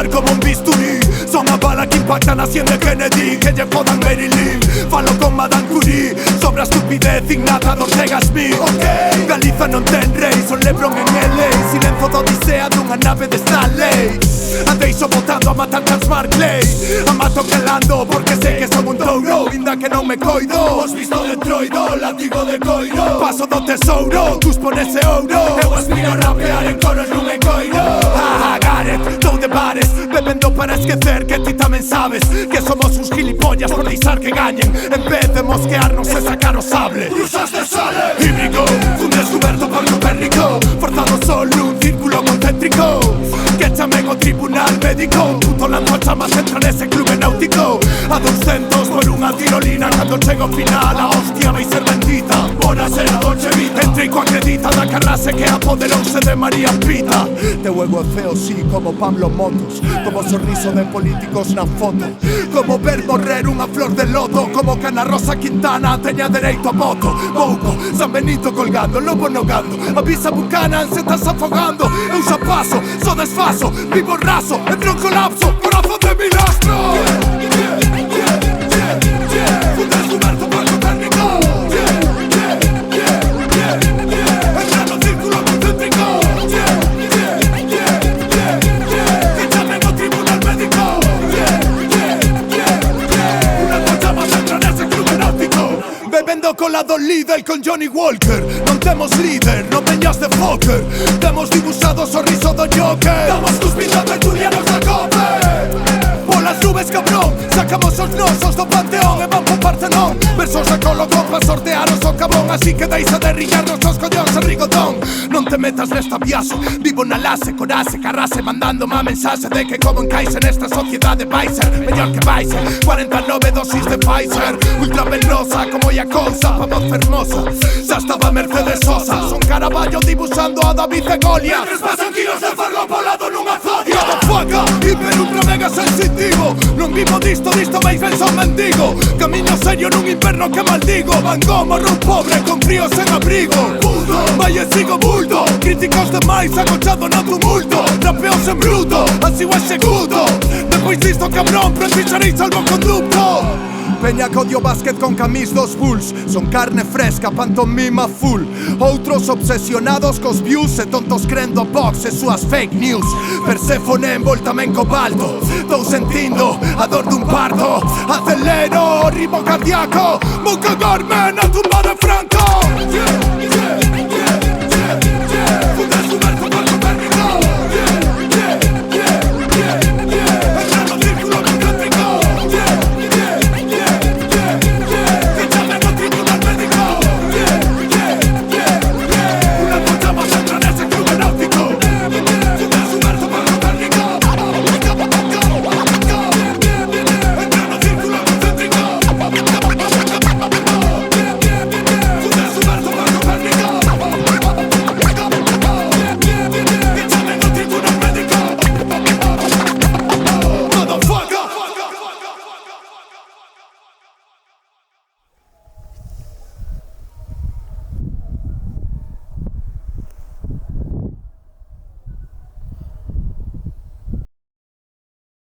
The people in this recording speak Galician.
clavar como un bisturí. Son a bala que impactan haciendo Kennedy, que lle podan Marilyn. Falo con Madame Curie, sobra estupidez ignata do Ortega Smith. Galiza non ten rei, son Lebron en LA. Silenzo da odisea dunha nave de Stanley. A deixo botando a matar Charles Barkley. A mato calando porque sei que son un touro. Linda que non me coido, os visto de troido, latigo de coiro. Paso do tesouro, tus pones e ouro. Eu aspiro a rapear en coros non me coiro. Gareth, dou de bares, bebendo para esquecer que ti tamén sabes que somos uns gilipollas por deixar que gañen, en vez de mosquearnos e sacar o sable. Cruzas de sale, híbrico, un descuberto por Copérnico. Forzado solo nun círculo concéntrico, que chamen o tribunal médico. Puto lanzo chamas entra nese clube náutico. A 200 por unha tirolina, cando chego ao final a hostia vai ser bendita. Bona será Dolce Vita, entrei coa acredita da carrase que apoderouse de María Pita. Teu ego é feo, sí, como Pablo Motos, como sorriso de políticos na foto, como ver morrer unha flor de lodo, como que Ana Rosa Quintana teña dereito a voto. Pouco, San Benito colgando, lobo nogando, avisa Buchanan, se estás afogando. Eu xa paso, só desfaso, vivo raso, entro en colapso, corazón de mi astro. Un descuberto por Copérnico. Entra no círculo concéntrico. Que llamen ao tribunal médico. Una noche más entra nese clube náutico. Bebendo colado líder con Johnny Walker. Non temos líder, non teñas de Fokker. Temos dibuixado o sorriso do Joker. Estamos cuspindo a tertulianos da COPE. Polas nubes cabrón, sacamos os nosos do panteón e van po Partenón. Versos de Colocón pa sortear o socavón, así que deixa de rillarnos os collóns en rigodón. Non te metas nesta viaxo, vivo na lase, corase, carrase, mandando má mensaxe de que como encaixe nesta sociedade vai ser mellor que vai ser. 49 dosis de Pfizer, ultra venosa como Iaconza, pa voz hermosa. Xa estaba Mercedes Sosa, son Caraballo dibuixando a David e Goliat. Mentres pasan kilos de farlo polado nunha zodia. Motherfucker, hiper ultra mega sensitivo. Non vivo disto veis ben son mendigo. Camiño serio nun inverno que maldigo. Van Gogh morreu pobre con frío sen abrigo. Puto, vai e sigo bulto. Críticos demais agochado no tumulto. Rapeos en bruto, así o executo. Depois disto cabrón precisarei salvoconducto. Peña que odio básquet con camis dos Bulls. Son carne fresca, pantomima full. Outros obsesionados cos views e tontos crendo box e súas fake news. Perséfone envoltame en cobalto. Tô sentindo a dor dun pardo. Acelero, ritmo cardíaco. Vou cagarme na tu